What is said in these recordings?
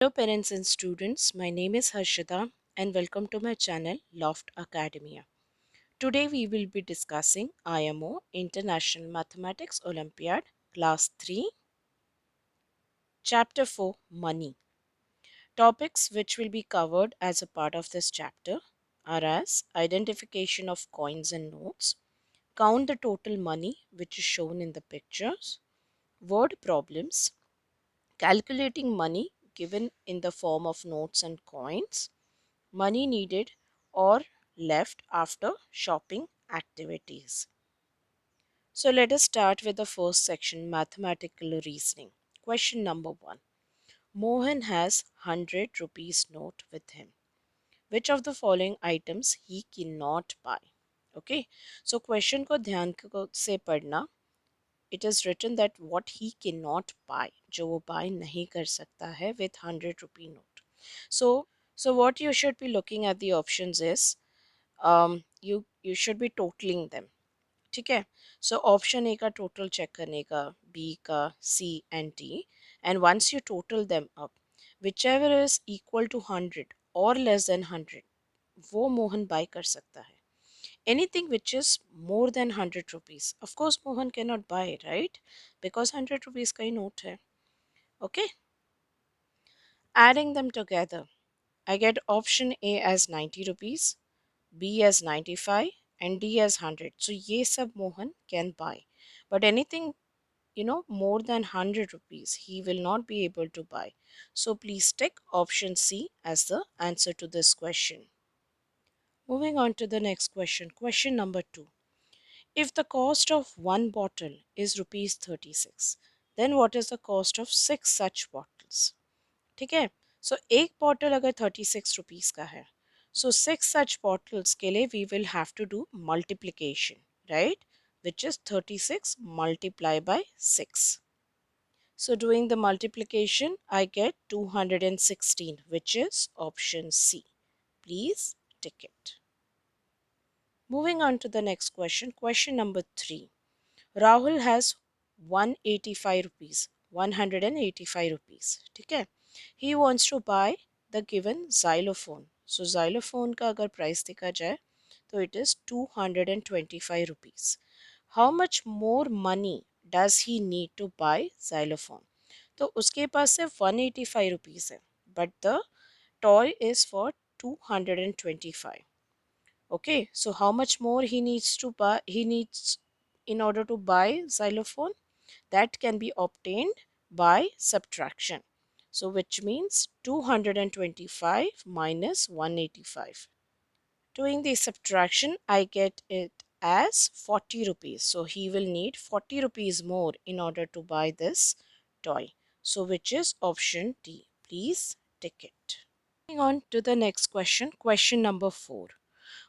Hello, parents and students. My name is Harshita, and welcome to my channel Loft Academia. Today, we will be discussing IMO International Mathematics Olympiad Class 3, Chapter 4 Money. Topics which will be covered as a part of this chapter are as identification of coins and notes, count the total money which is shown in the pictures, word problems, calculating money given in the form of notes and coins, money needed or left after shopping activities. So let us start with the first section, mathematical reasoning. Question number 1. Mohan has 100 rupees note with him. Which of the following items he cannot buy? Okay. So question को ध्यान से पढ़ना. It is written that what he cannot buy, जो वो buy नहीं कर सकता है with 100 rupee note. So what you should be looking at the options is you should be totaling them. ठीक है. So option A का total check करने का, B का, C and D, and once you total them up, whichever is equal to 100 or less than 100, वो Mohan buy कर सकता है. Anything which is more than 100 rupees, of course Mohan cannot buy, right? Because 100 rupees का ही note है. Okay. Adding them together, I get option A as 90 rupees, B as 95 and D as 100. So ye sab Mohan can buy. But anything, more than 100 rupees, he will not be able to buy. So please tick option C as the answer to this question. Moving on to the next question. Question number 2. If the cost of one bottle is rupees 36, then what is the cost of 6 such bottles? ठीक है. सो एक bottle अगर 36 rupees का है, सो 6 सच bottles के लिए we will have to do multiplication, right, which is 36 multiplied by 6. So doing the multiplication, I get 216, which is option C. Please tick it. Moving on to the next question. Question number 3. Rahul has 185 rupees, 185 rupees. ठीक है. He wants to buy the given xylophone. So xylophone का अगर price देखा जाए तो it is 225 rupees. How much more money does he need to buy xylophone? तो उसके पास सिर्फ 185 rupees है, but the toy is for 225. Okay, so how much more he needs to buy? He needs in order to buy xylophone, that can be obtained by subtraction. So which means 225 minus 185. Doing the subtraction, I get it as 40 rupees. So he will need 40 rupees more in order to buy this toy. So which is option D. Please tick it. Moving on to the next question. Question number 4.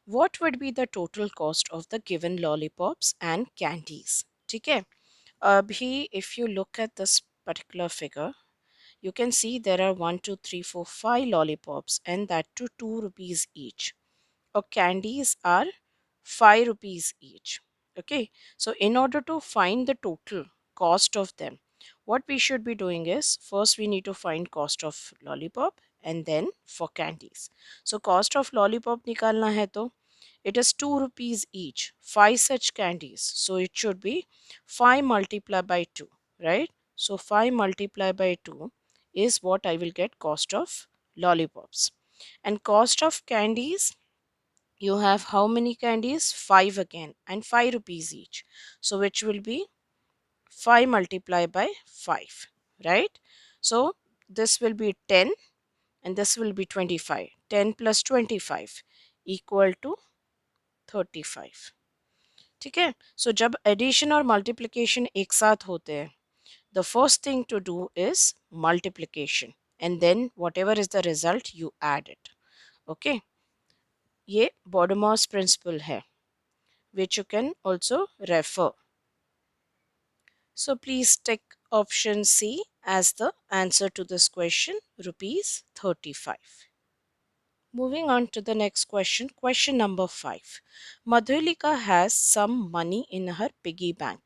What would be the total cost of the given lollipops and candies? ठीक है. Abhi, if you look at this particular figure, you can see there are 1, 2, 3, 4, 5 lollipops, and that to 2 rupees each. Or candies are 5 rupees each. Okay, so in order to find the total cost of them, what we should be doing is first we need to find cost of lollipop and then for candies. So cost of lollipop nikalna hai to it is 2 rupees each, 5 such candies. So it should be 5 multiplied by 2, right? So 5 multiplied by 2 is what I will get cost of lollipops. And cost of candies, you have how many candies? 5 again, and 5 rupees each. So which will be 5 multiplied by 5, right? So this will be 10 and this will be 25. 10 plus 25 equal to 35. ठीक है. So जब addition और multiplication एक साथ होते हैं, the first thing to do is multiplication, and then whatever is the result you add it. Okay, ये Bodemo's principle है, which you can also refer. So please tick option C as the answer to this question, rupees 35. Moving on to the next question. Question number 5. Madhulika has some money in her piggy bank.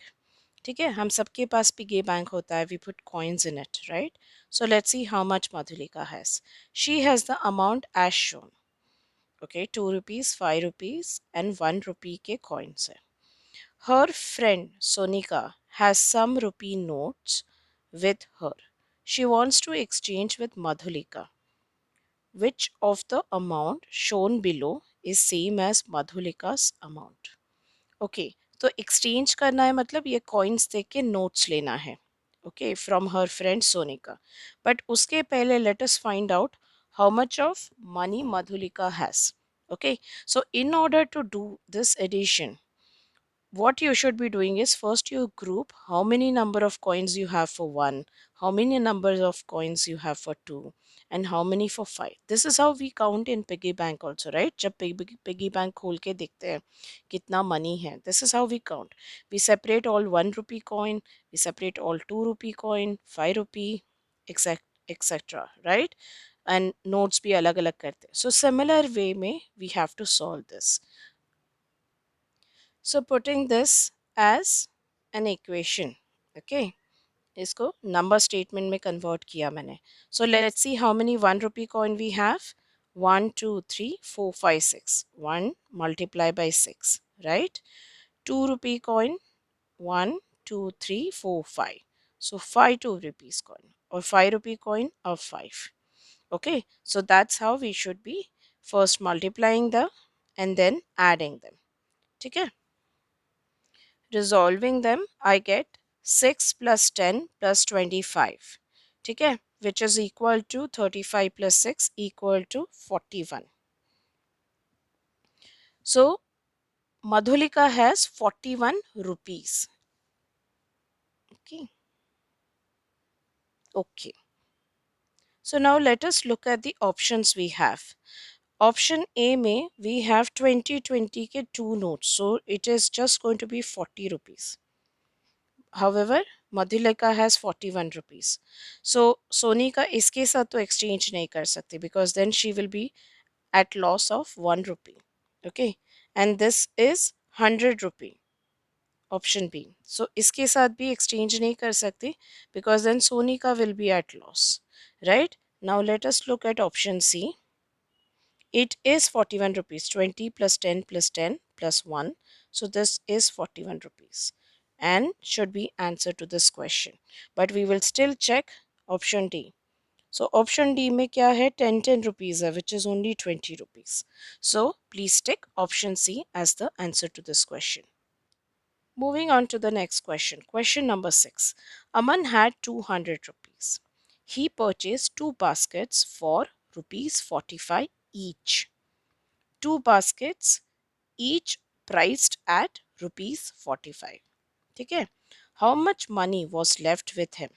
ठीक है, हम सबके पास piggy bank होता है, we put coins in it, right? So let's see how much Madhulika has. She has the amount as shown. Okay, 2 rupees, 5 rupees and 1 rupee के coins है. Her friend Sonika has some rupee notes with her. She wants to exchange with Madhulika. Which of the amount shown below is same as Madhulika's amount? Okay, तो exchange करना है मतलब ये coins देख के notes लेना है. Okay, from her friend Sonika. But उसके पहले let us find out how much of money Madhulika has. Okay, so in order to do this addition, what you should be doing is first you group how many number of coins you have for one, how many numbers of coins you have for two, and how many for five. This is how we count in piggy bank also, right? जब piggy bank खोल के देखते हैं कितना money है, this is how we count. We separate all 1 rupee coin, we separate all 2 rupee coin, 5 rupee, etc, right? And notes भी अलग अलग करते हैं. So similar way में we have to solve this. So putting this as an equation, okay, इसको number statement में convert किया मैंने. So let's see how many 1 rupee coin we have. 1, 2, 3, 4, 5, 6. 1 multiply by 6, right? 2 rupee coin. 1, 2, 3, 4, 5. So 5 2 rupees coin or 5 rupee coin of 5. Okay, so that's how we should be first multiplying the and then adding them. ठीक है? Resolving them, I get 6 plus 10 plus 25. ठीक है? Which is equal to 35 plus 6 equal to 41. So, Madhulika has 41 rupees. Okay. Okay. So, now let us look at the options we have. Option A may we have 20 ke two notes. So, it is just going to be 40 rupees. However, Madhulika has 41 rupees. So Sony का इसके साथ तो exchange नहीं कर सकते because then she will be at loss of 1 rupee. Okay, and this is 100 rupee. Option B. So इसके साथ भी exchange नहीं कर सकते because then Sonika will be at loss. Right? Now let us look at option C. It is 41 rupees. 20 plus 10 plus 10 plus 1. So this is 41 rupees and should be answer to this question. But we will still check option D. So option D में क्या है 10 rupees है which is only 20 rupees. So please tick option C as the answer to this question. Moving on to the next question. Question number 6. Aman had 200 rupees. He purchased two baskets for rupees 45 each. Two baskets each priced at rupees 45. Okay. How much money was left with him?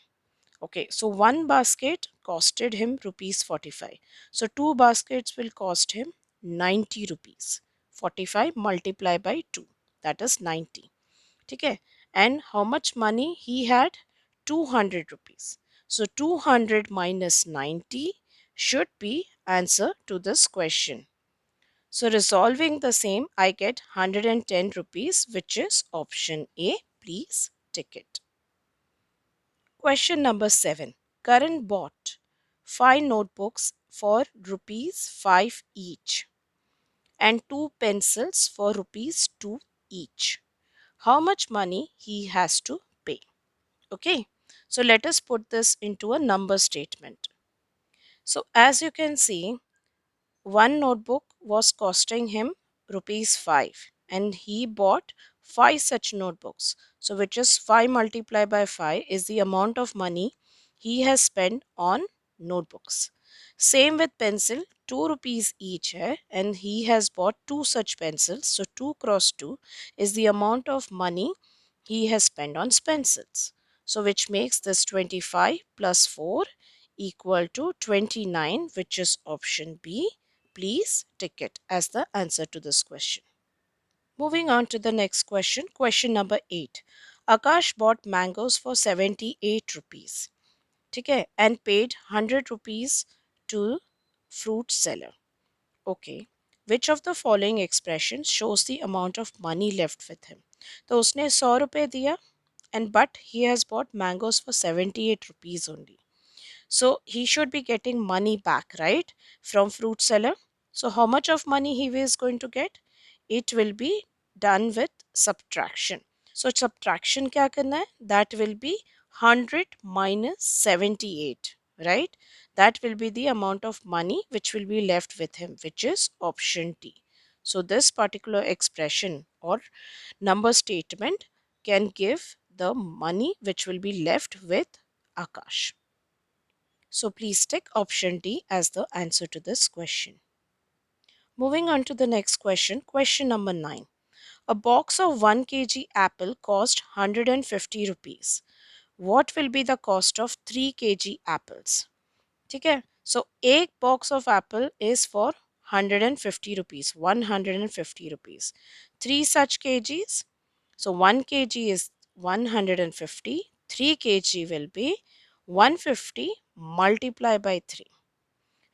Okay, so one basket costed him rupees 45. So two baskets will cost him 90 rupees. 45 multiplied by 2, that is 90. Okay, and how much money he had? 200 rupees. So 200 minus 90 should be answer to this question. So resolving the same, I get 110 rupees, which is option A. Please tick it. Question number 7. Karan bought 5 notebooks for rupees 5 each and 2 pencils for rupees 2 each. How much money he has to pay? Okay, so let us put this into a number statement. So as you can see, one notebook was costing him rupees 5 and he bought 5 such notebooks. So which is 5 multiplied by 5 is the amount of money he has spent on notebooks. Same with pencil, 2 rupees each hai, and he has bought 2 such pencils. So 2 cross 2 is the amount of money he has spent on pencils. So which makes this 25 plus 4 equal to 29, which is option B. Please tick it as the answer to this question. Moving on to the next question, question number 8. Akash bought mangoes for 78 rupees. Okay, and paid 100 rupees to fruit seller. Okay, which of the following expressions shows the amount of money left with him? तो उसने 100 रुपए दिया and but he has bought mangoes for 78 rupees only. So he should be getting money back, right, from fruit seller. So how much of money he is going to get? It will be done with subtraction. So subtraction kya karna hai? That will be 100 minus 78, right? That will be the amount of money which will be left with him, which is option D. So this particular expression or number statement can give the money which will be left with Akash. So please tick option D as the answer to this question. Moving on to the next question, question number 9. A box of 1 kg apple cost 150 rupees. What will be the cost of 3 kg apples? ठीक है, so एक box of apple is for 150 rupees, 150 rupees. 3 such kgs, so 1 kg is 150, 3 kg will be 150 multiplied by 3,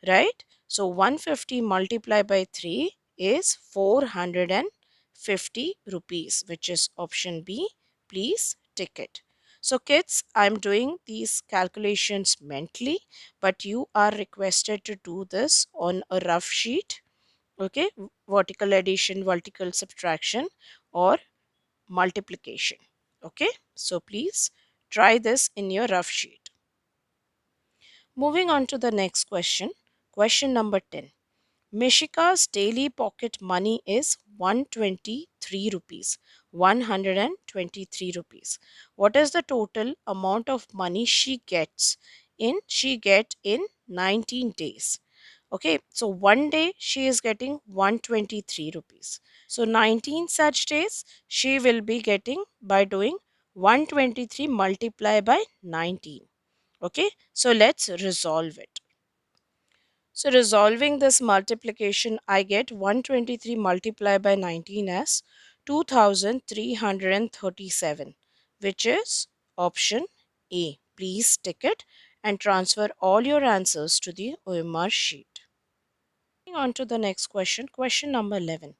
right? So 150 multiplied by 3 is 450 rupees, which is option B. Please tick it. So kids, I'm doing these calculations mentally, but you are requested to do this on a rough sheet. Okay, vertical addition, vertical subtraction, or multiplication. Okay, so please try this in your rough sheet. Moving on to the next question, question number 10. Mishika's daily pocket money is 123 rupees. 123 rupees. What is the total amount of money she get in 19 days? Okay, so one day she is getting 123 rupees. So 19 such days she will be getting by doing 123 multiplied by 19. Okay, so let's resolve it. So resolving this multiplication, I get 123 multiplied by 19 as 2337, which is option A. Please tick it and transfer all your answers to the OMR sheet. Moving on to the next question, question number 11.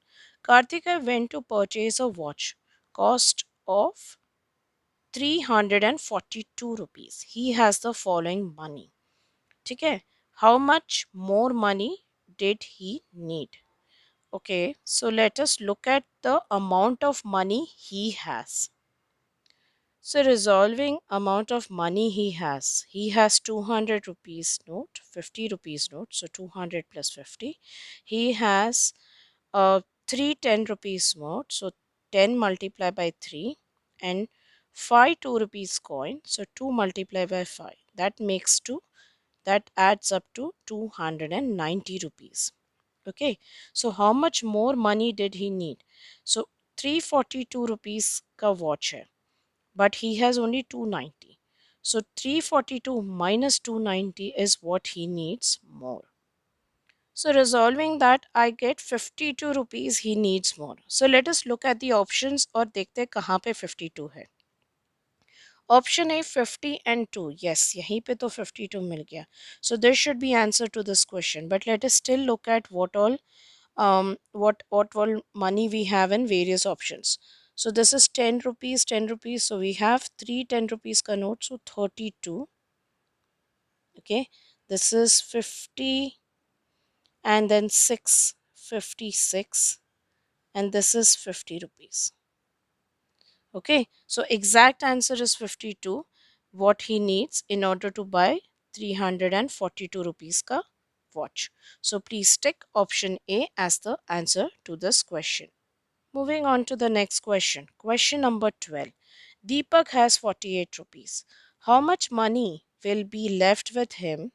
Kartika went to purchase a watch, cost of 342 rupees. He has the following money. ठीक है, how much more money did he need? Okay, so let us look at the amount of money he has. So resolving amount of money he has 200 rupees note, 50 rupees note, so 200 plus 50. He has three 10 rupees note, so 10 multiplied by 3, and 5 2 rupees coin, so 2 multiplied by 5, that makes 2, that adds up to 290 rupees. Okay, so how much more money did he need? So 342 rupees ka watch hai, but he has only 290. So 342 minus 290 is what he needs more. So resolving that, I get 52 rupees he needs more. So let us look at the options और देखते हैं कहाँ पे 52 है. Option A 50 and 2. Yes, yahi pe to 52 mil gaya. So there should be answer to this question. But let us still look at what all money we have in various options. So this is 10 rupees, 10 rupees. So we have 3 10 rupees ka note, so 32. Okay. This is 50 and then 6 56, and this is 50 rupees. Okay, so exact answer is 52, what he needs in order to buy 342 rupees ka watch. So please tick option A as the answer to this question. Moving on to the next question. Question number 12. Deepak has 48 rupees. How much money will be left with him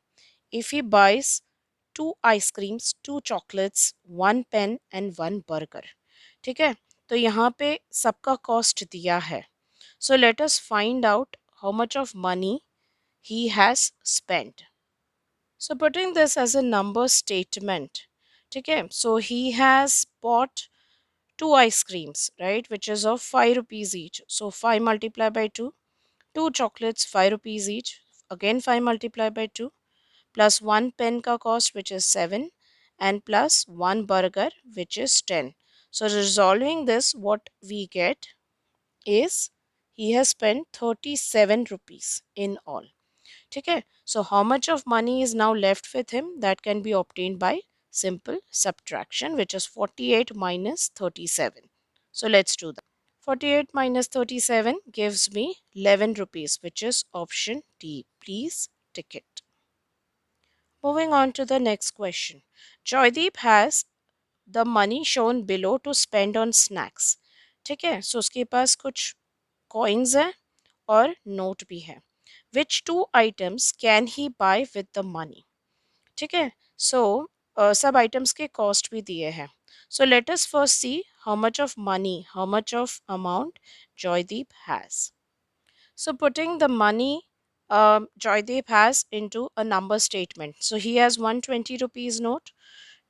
if he buys 2 ice creams, 2 chocolates, 1 pen and 1 burger? ठीक है, तो यहाँ पे सबका cost दिया है. So let us find out how much of money he has spent. So putting this as a number statement, okay, so he has bought 2 ice creams, right, which is of 5 rupees each. So 5 multiplied by 2, 2 chocolates 5 rupees each, again 5 multiplied by 2, plus 1 pen ka cost which is 7, and plus 1 burger which is 10. So resolving this, what we get is he has spent 37 rupees in all. Okay, so how much of money is now left with him? That can be obtained by simple subtraction, which is 48 minus 37. So let's do that. 48 minus 37 gives me 11 rupees, which is option D. Please tick it. Moving on to the next question. Joydeep has the money shown below to spend on snacks. ठीक है, so उसके पास कुछ coins है और note भी है. Which two items can he buy with the money? ठीक है, so सब items के cost भी दिए हैं. So let us first see how much of money, how much of amount Joydeep has. So putting the money Joydeep has into a number statement. So he has 120 rupees note,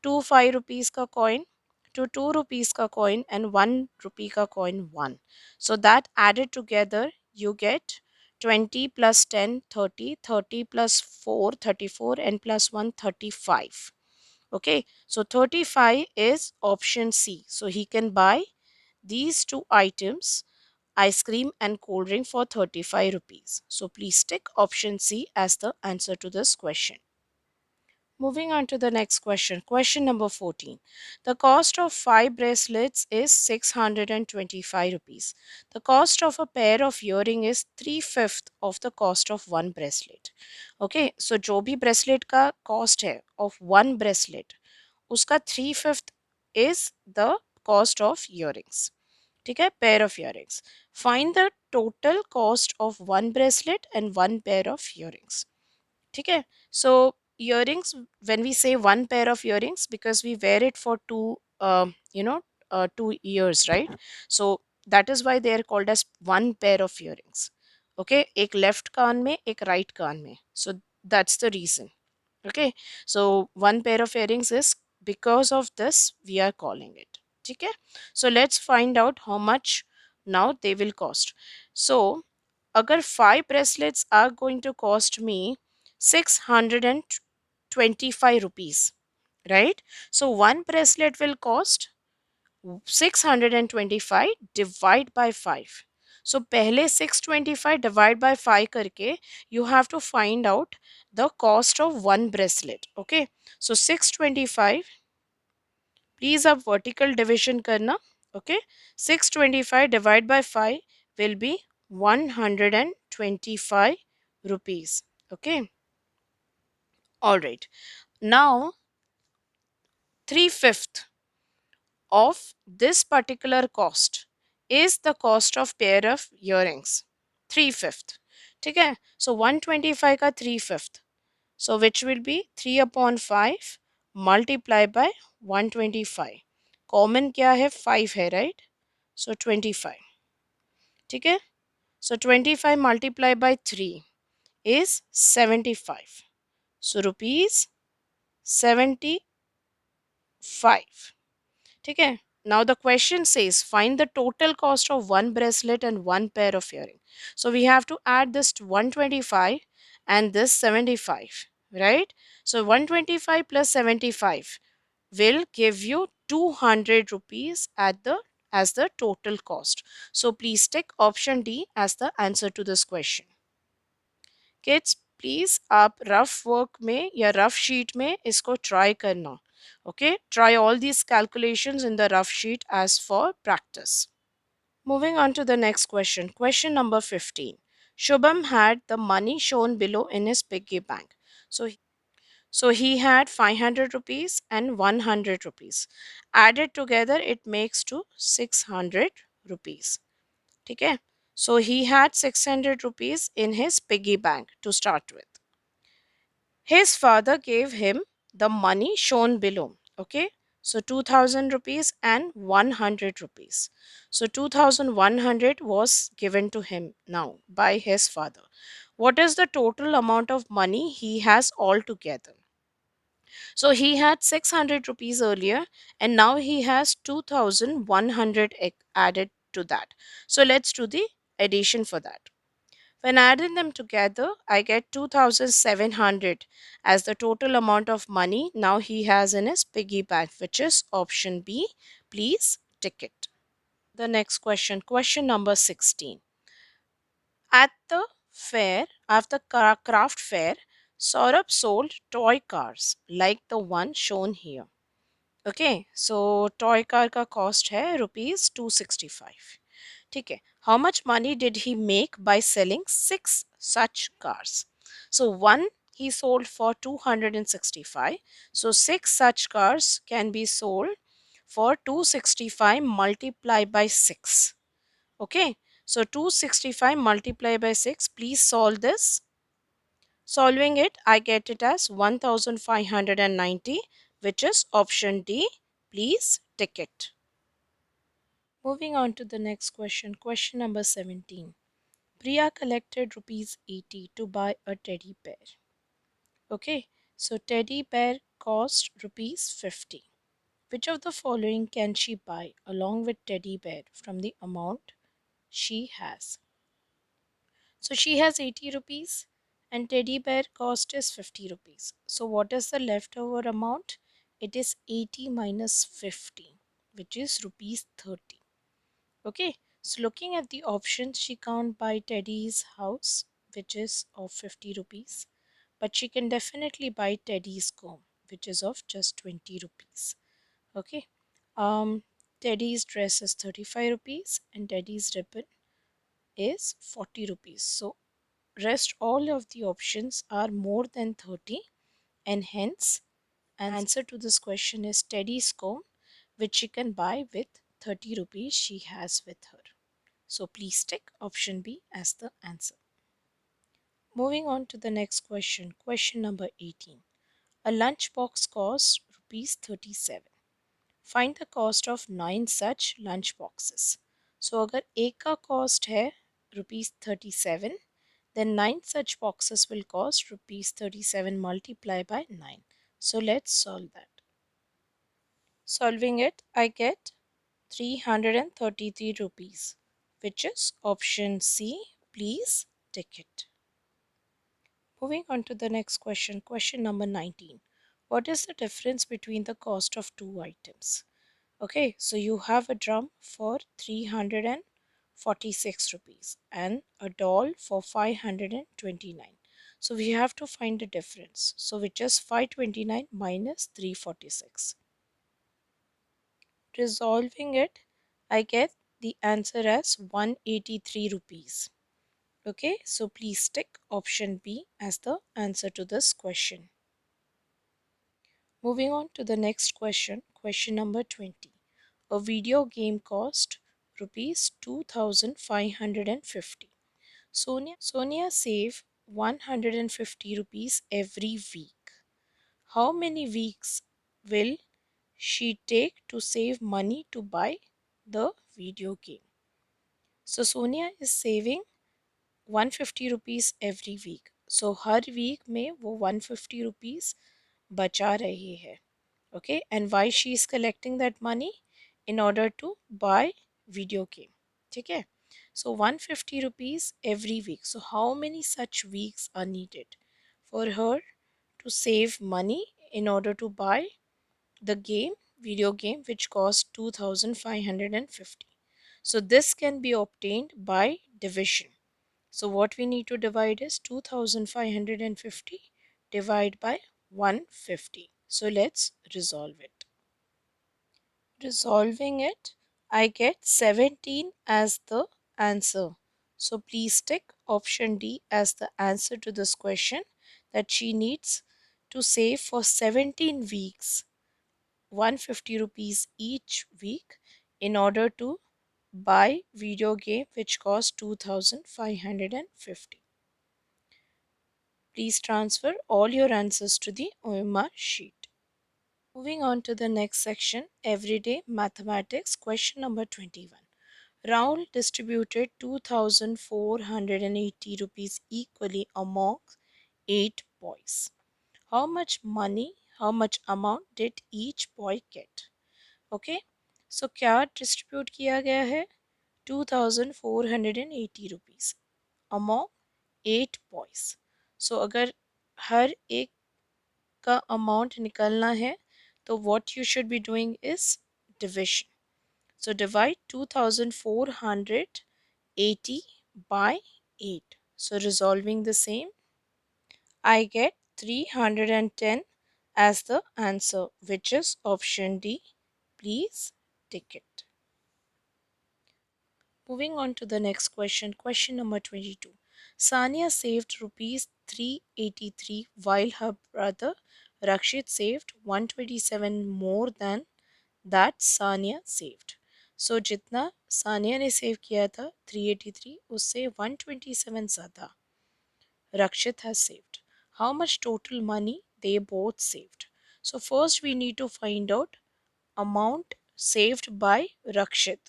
two 5 rupees ka coin, two rupees ka coin, and 1 rupee ka coin 1. So that added together you get 20 plus 10 30, 30 plus 4 34, and plus 1 35. Okay, so 35 is option C. So he can buy these two items, ice cream and cold drink, for 35 rupees. So please tick option C as the answer to this question. Moving on to the next question. Question number 14. The cost of 5 bracelets is 625 rupees. The cost of a pair of earring is 3/5 of the cost of one bracelet. Okay, so जो भी bracelet का cost है of one bracelet, उसका 3/5 is the cost of earrings. ठीक है, pair of earrings. Find the total cost of one bracelet and one pair of earrings. ठीक है, so earrings, when we say one pair of earrings, because we wear it for two 2 years, right? So that is why they are called as one pair of earrings. Okay, एक left कान में एक right कान में, so that's the reason. Okay, so one pair of earrings is because of this we are calling it. Okay, so let's find out how much now they will cost. So agar 5 bracelets are going to cost me 625 rupees, right? So one bracelet will cost 625 divide by 5. So पहले 625 divide by 5 करके you have to find out the cost of one bracelet. Okay, so 625, please अब vertical division करना. Okay, 625 divided by 5 will be 125 rupees. Okay, all right. Now 3/5 of this particular cost is the cost of pair of earrings. 3/5. ठीक है, so 125 का 3/5, so which will be 3 upon 5 multiplied by 125. Common क्या है, 5 है, right? So 25. ठीक है, so 25 multiplied by 3 is 75. So rupees 75. ठीक है, now the question says find the total cost of one bracelet and one pair of earring. So we have to add this 125 and this 75, right? So 125 plus 75 will give you 200 rupees at the as the total cost. So please tick option D as the answer to this question. Kids please आप rough work में या rough sheet में इसको try करना. Okay, try all these calculations in the rough sheet as for practice. Moving on to the next question. Question number 15. Shubham had the money shown below in his piggy bank. So he had 500 rupees and 100 rupees. Added together, it makes to 600 rupees. Okay. So he had 600 rupees in his piggy bank to start with. His father gave him the money shown below. Okay. So 2000 rupees and 100 rupees. So 2100 was given to him now by his father. What is the total amount of money he has altogether? So he had 600 rupees earlier and now he has 2100 added to that. So let's do the addition for that. When adding them together, I get 2700 as the total amount of money now he has in his piggy bank, which is option B. Please tick it. The next question, question number 16. At the fair, after craft fair, Saurabh sold toy cars like the one shown here. Okay, so toy car का cost है rupees 265. ठीक है. How much money did he make by selling six such cars? So one he sold for 265. So six such cars can be sold for 265 multiplied by 6. Okay, so 265 multiplied by 6. Please solve this. Solving it, I get it as 1590, which is option D. Please tick it. Moving on to the next question. Question number 17. Priya collected rupees 80 to buy a teddy bear. Okay, so teddy bear cost rupees 50. Which of the following can she buy along with teddy bear from the amount she has? So she has 80 rupees and teddy bear cost is 50 rupees. So what is the leftover amount? It is 80 minus 50, which is rupees 30. Okay, so looking at the options, she can't buy Teddy's house, which is of 50 rupees, but she can definitely buy Teddy's comb, which is of just 20 rupees. Okay, um, Teddy's dress is 35 rupees and Teddy's ribbon is 40 rupees. So rest all of the options are more than 30, and hence answer to this question is Teddy's comb, which she can buy with 30 rupees she has with her. So please tick option B as the answer. Moving on to the next question. Question number 18. A lunchbox costs rupees 37. Find the cost of 9 such lunch boxes. So अगर एक का cost है rupees 37, then 9 such boxes will cost rupees 37 multiplied by 9. So let's solve that. Solving it, I get 333 rupees, which is option C. Please tick it. Moving on to the next question, question number 19. What is the difference between the cost of two items? Okay, so you have a drum for 346 rupees and a doll for 529. So we have to find the difference. So which is 529 minus 346. Resolving it, I get the answer as 183 rupees. Okay, so please tick option B as the answer to this question. Moving on to the next question, question number 20. A video game cost rupees 2550. Sonia save 150 rupees every week. How many weeks will she take to save money to buy the video game? So Sonia is saving 150 rupees every week. So her week में वो 150 rupees बचा रही है. Okay, and why she is collecting that money? In order to buy video game. ठीक है? So 150 rupees every week. So how many such weeks are needed for her to save money in order to buy the video game, which costs 2550? So this can be obtained by division. So what we need to divide is 2550 divided by 150. So let's resolve it. Resolving it, I get 17 as the answer. So please tick option D as the answer to this question, that she needs to save for 17 weeks 150 rupees each week in order to buy video game which costs 2550. Please transfer all your answers to the OMR sheet. Moving on to the next section, Everyday Mathematics, question number 21. Raul distributed 2480 rupees equally among 8 boys. How much money, how much amount did each boy get? Okay, so क्या distribute किया गया है? 2480 rupees among 8 boys. So अगर हर एक का amount निकलना है तो what you should be doing is division. So divide 2480 by 8. So resolving the same, I get 310 as the answer, which is option D. Please tick it. Moving on to the next question, question number 22. Sania saved rupees 383 while her brother Rakshit saved 127 more than that Sania saved. So जितना सानिया ने save किया था 383 उससे 127 ज़्यादा Rakshit has saved. How much total money they both saved? So first we need to find out amount saved by Rakshit.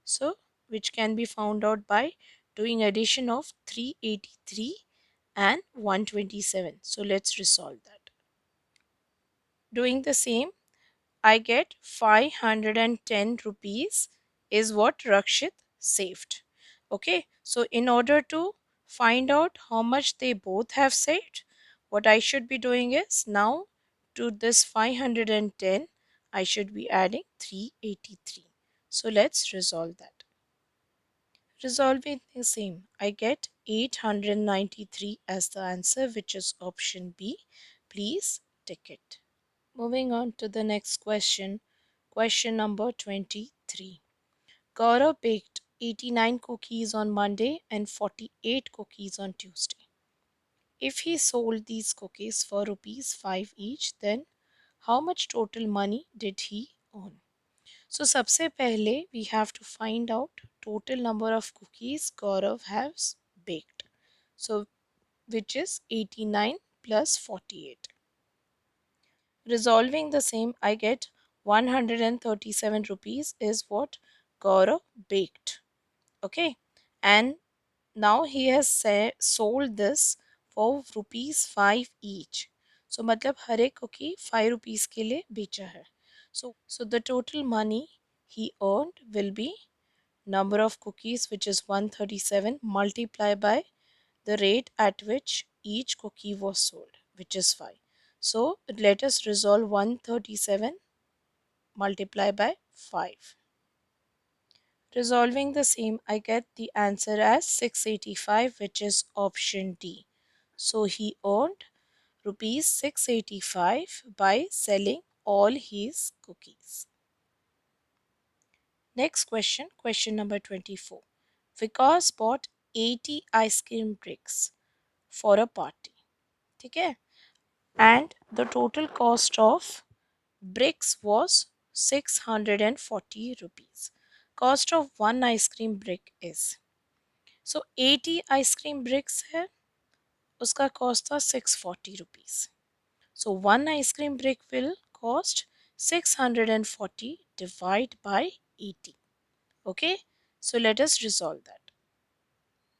So which can be found out by doing addition of 383 and 127. So let's resolve that. Doing the same, I get 510 rupees is what Rakshit saved. Okay, so in order to find out how much they both have saved, what I should be doing is now to this 510, I should be adding 383. So let's resolve that. Resolving the same, I get 893 as the answer, which is option B. Please tick it. Moving on to the next question, question number 23. Gaurav baked 89 cookies on Monday and 48 cookies on Tuesday. If he sold these cookies for rupees 5 each, then how much total money did he earn? So सबसे पहले we have to find out total number of cookies Gaurav has baked. So which is 89 plus 48. Resolving the same, I get 137 rupees is what Gaurav baked. Okay, and now he has sold this for rupees 5 each. So मतलब हर एक cookie 5 rupees के लिए बेचा है. So the total money he earned will be number of cookies, which is 137, multiplied by the rate at which each cookie was sold, which is 5. So let us resolve 137 multiplied by 5. Resolving the same, I get the answer as 685, which is option D. So he earned rupees 685 by selling all his cookies. Next question, question number 24. Vikas bought 80 ice cream bricks for a party. Okay? And the total cost of bricks was 640 rupees. Cost of one ice cream brick is. So 80 ice cream bricks है उसका cost था 640 rupees. So one ice cream brick will cost 640 divided by 80. Okay, so let us resolve that.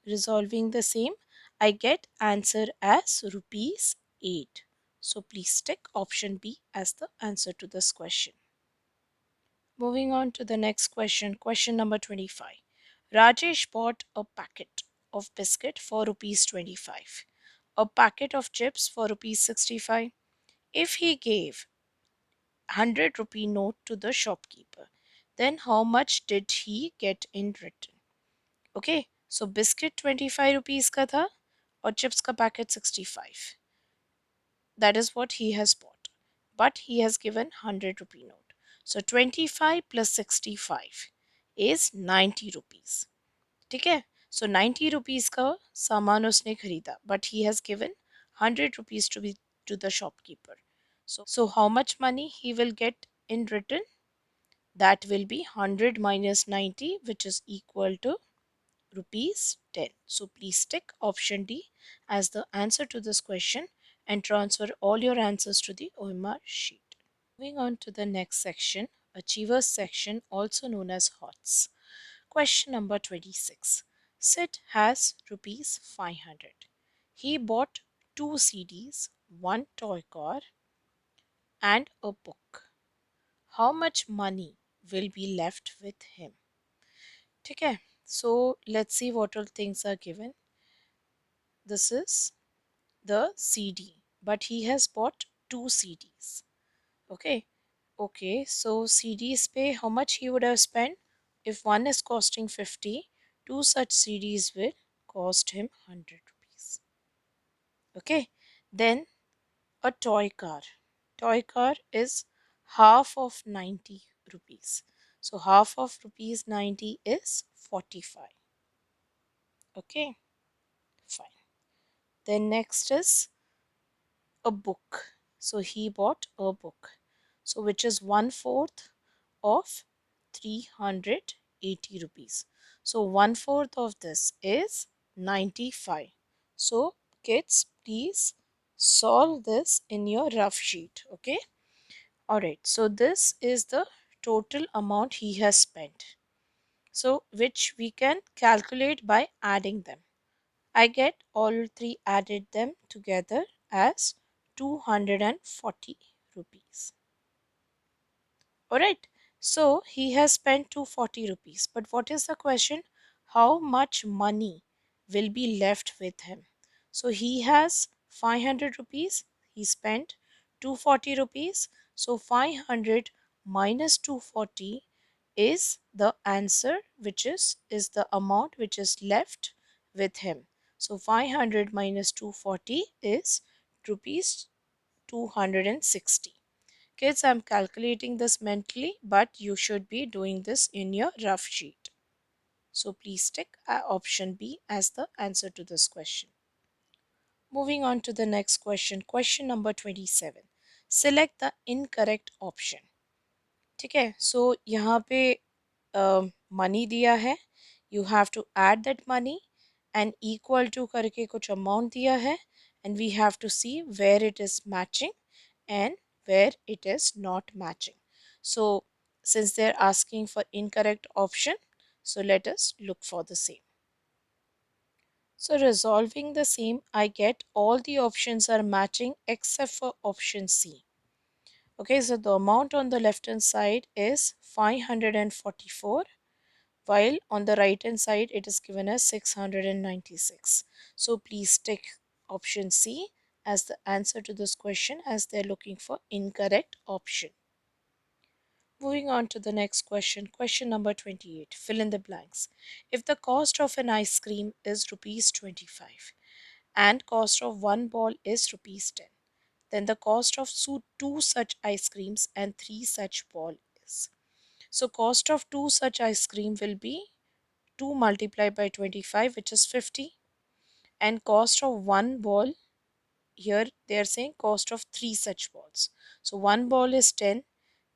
Resolving the same, I get answer as rupees 8. So please tick option B as the answer to this question. Moving on to the next question, question number 25. Rajesh bought a packet of biscuit for rupees 25, a packet of chips for rupees 65. If he gave 100 rupee note to the shopkeeper, then how much did he get in return? Okay, so biscuit 25 rupees का था और chips का packet 65. That is what he has bought. But he has given 100 rupee note. So 25 plus 65 is 90 rupees. ठीक है? So 90 rupees का सामान उसने खरीदा. But he has given 100 rupees to the shopkeeper. So how much money he will get in return? That will be 100 minus 90, which is equal to rupees 10. So please tick option D as the answer to this question and transfer all your answers to the OMR sheet. Moving on to the next section, Achievers section, also known as HOTS. Question number 26. Sid has rupees 500. He bought 2 CDs, 1 toy car and a book. How much money will be left with him? Okay, so let's see what all things are given. This is the CD, but he has bought 2 CDs. Okay, so CDs pay how much he would have spent if one is costing 50, two such CDs will cost him 100 rupees. Okay, then a toy car. Toy car is half of 90 rupees. So half of rupees 90 is 45. Okay, fine. Then next is a book. So he bought a book. So which is one fourth of 380 rupees. So one fourth of this is 95. So kids, please solve this in your rough sheet. Okay. Alright. So this is the total amount he has spent. So which we can calculate by adding them. I get all three added them together as 240 rupees. Alright, so he has spent 240 rupees. But what is the question? How much money will be left with him? So he has 500 rupees. He spent 240 rupees. So 500 minus 240 is the answer, which is the amount which is left with him. So 500 minus 240 is rupees 260. Kids, I'm calculating this mentally, but you should be doing this in your rough sheet. So please tick option B as the answer to this question. Moving on to the next question, question number 27. Select the incorrect option. ठीक है, so यहाँ पे money दिया है, you have to add that money and equal to करके कुछ amount दिया है and we have to see where it is matching and where it is not matching. So since they're asking for incorrect option, so let us look for the same. So resolving the same, I get all the options are matching except for option C. Okay, so the amount on the left hand side is 544, while on the right hand side it is given as 696. So please tick option C as the answer to this question, as they're looking for incorrect option. Moving on to the next question, question number 28. Fill in the blanks. If the cost of an ice cream is rupees 25 and cost of one ball is rupees 10, then the cost of two such ice creams and three such ball is. So cost of two such ice cream will be 2 multiplied by 25, which is 50, and cost of one ball, here they are saying cost of three such balls. So one ball is 10,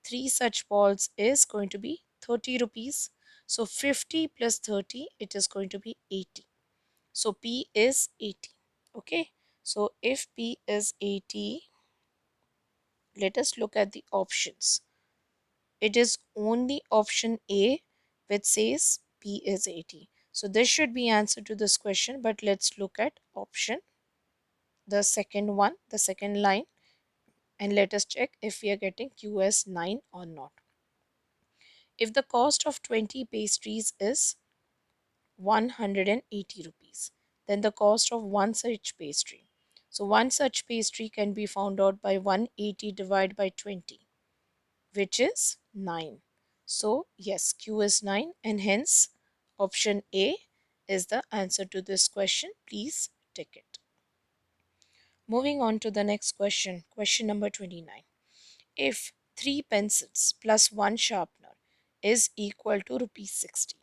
three such balls is going to be 30 rupees. So 50 plus 30, it is going to be 80. So P is 80. Okay. So if P is 80, let us look at the options. It is only option A which says P is 80. So this should be answer to this question, but let's look at option, the second one, the second line, and let us check if we are getting Q as 9 or not. If the cost of 20 pastries is 180 rupees, then the cost of one such pastry. So one such pastry can be found out by 180 divided by 20, which is 9. So yes, Q is 9 and hence option A is the answer to this question. Please tick it. Moving on to the next question, question number 29. If 3 pencils plus 1 sharpener is equal to rupees 16,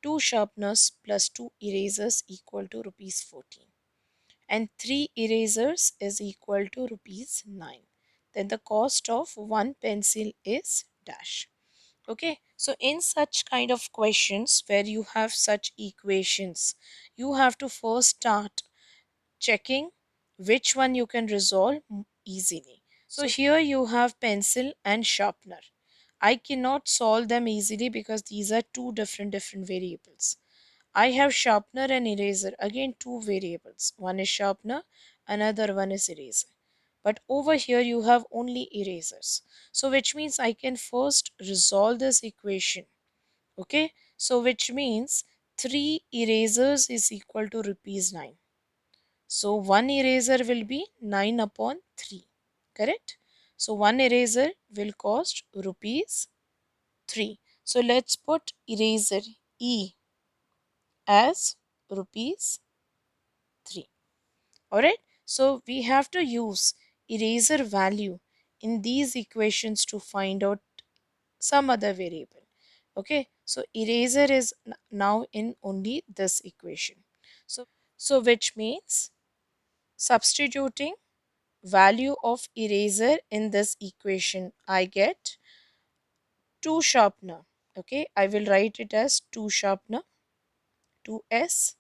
2 sharpeners plus 2 erasers equal to rupees 14, and 3 erasers is equal to rupees 9, then the cost of one pencil is dash. Okay, so in such kind of questions where you have such equations, you have to first start checking which one you can resolve easily. So here you have pencil and sharpener. I cannot solve them easily because these are two different variables. I have sharpener and eraser, again two variables. One is sharpener, another one is eraser. But over here you have only erasers. So which means I can first resolve this equation. Okay, so which means 3 erasers is equal to rupees 9. So one eraser will be 9 upon 3. Correct? So one eraser will cost rupees 3. So let's put eraser E as rupees 3. Alright, so we have to use eraser value in these equations to find out some other variable. Okay, so eraser is now in only this equation. So which means substituting value of eraser in this equation, I get 2 sharpener. Okay, I will write it as 2 sharpener, 2s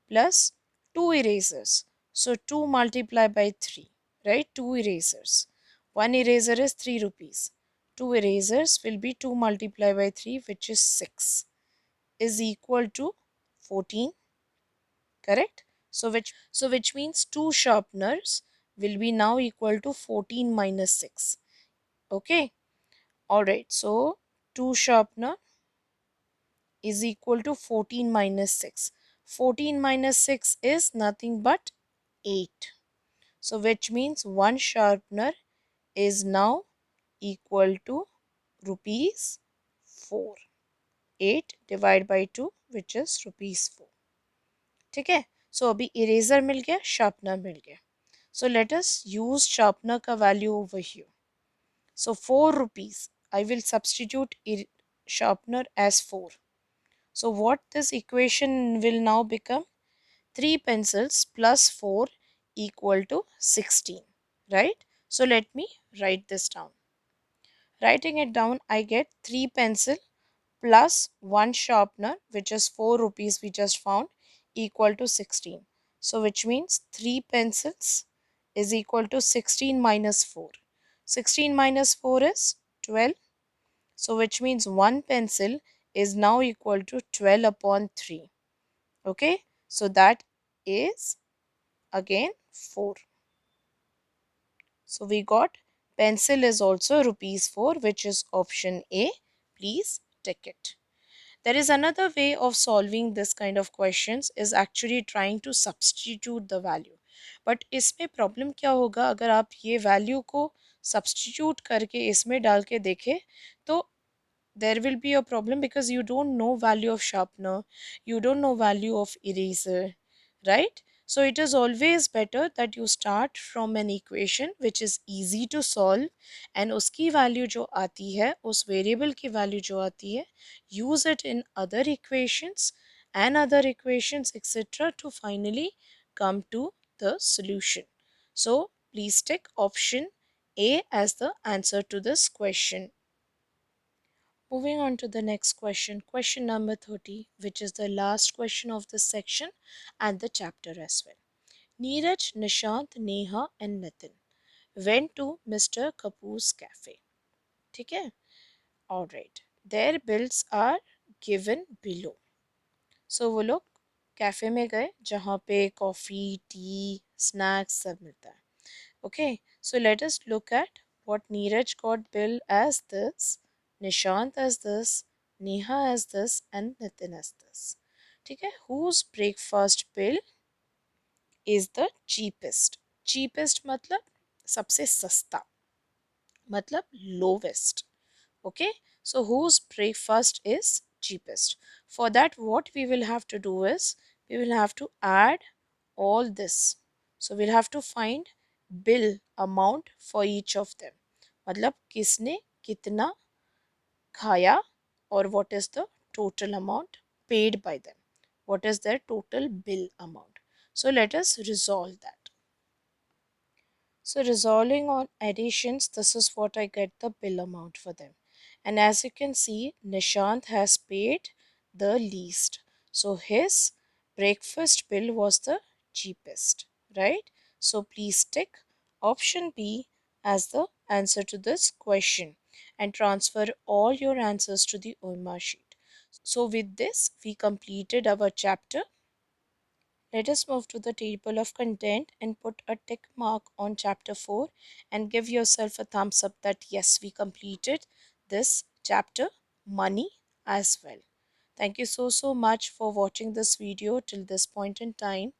plus 2 erasers. So 2 multiplied by 3, right? 2 erasers. One eraser is 3 rupees. 2 erasers will be 2 multiplied by 3, which is 6, is equal to 14, correct? So which means 2 sharpeners will be now equal to 14 minus 6. Okay, alright, so 2 sharpener is equal to 14 minus 6. 14 minus 6 is nothing but 8. So which means 1 sharpener is now equal to rupees 4. 8 divided by 2, which is rupees 4. ठीक है, so अभी eraser मिल गया, sharpener मिल गया. So let us use sharpener का value over here. So 4 rupees, I will substitute sharpener as 4. So what this equation will now become? 3 pencils plus 4 equal to 16, right? So let me write this down. Writing it down, I get 3 pencil plus 1 sharpener, which is 4 rupees we just found, equal to 16. So which means 3 pencils is equal to 16 minus 4. 16 minus 4 is 12. So which means 1 pencil is now equal to 12 upon 3. Okay, so that is again 4. So we got pencil is also rupees 4, which is option A. Please tick it. There is another way of solving this kind of questions is actually trying to substitute the value. But इसमें problem क्या होगा, अगर आप ये value को substitute करके इसमें डाल के देखें तो there will be a problem because you don't know value of sharpener, you don't know value of eraser, right? So it is always better that you start from an equation which is easy to solve and uski value जो आती है, उस variable की value जो आती है, use it in other equations and other equations etc. to finally come to the solution. So please take option A as the answer to this question. Moving on to the next question, question number 30, which is the last question of this section and the chapter as well. Neeraj, Nishant, Neha, and Nitin went to Mr. Kapoor's cafe. ठीक है? Alright. Their bills are given below. So वो लोग cafe में गए जहाँ पे coffee, T, snacks सब मिलता है. Okay, so let us look at what Neeraj got bill as this, Nishant as this, Neha as this, and Nitin as this. ठीक है, whose breakfast bill is the cheapest? Cheapest मतलब सबसे सस्ता, मतलब lowest. Okay, so whose breakfast is cheapest? For that, what we will have to do is we will have to add all this. So we'll have to find bill amount for each of them. मतलब किसने कितना खाया और what is the total amount paid by them. What is their total bill amount. So let us resolve that. So resolving on additions, this is what I get the bill amount for them. And as you can see, Nishant has paid the least. So his breakfast bill was the cheapest, right? So please tick option B as the answer to this question and transfer all your answers to the OMR sheet. So with this, we completed our chapter. Let us move to the table of content and put a tick mark on chapter 4 and give yourself a thumbs up that yes, we completed this chapter money as well. Thank you so much for watching this video till this point in time.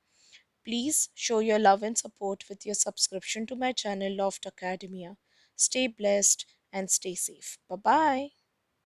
Please show your love and support with your subscription to my channel Loft Academia. Stay blessed and stay safe. Bye bye.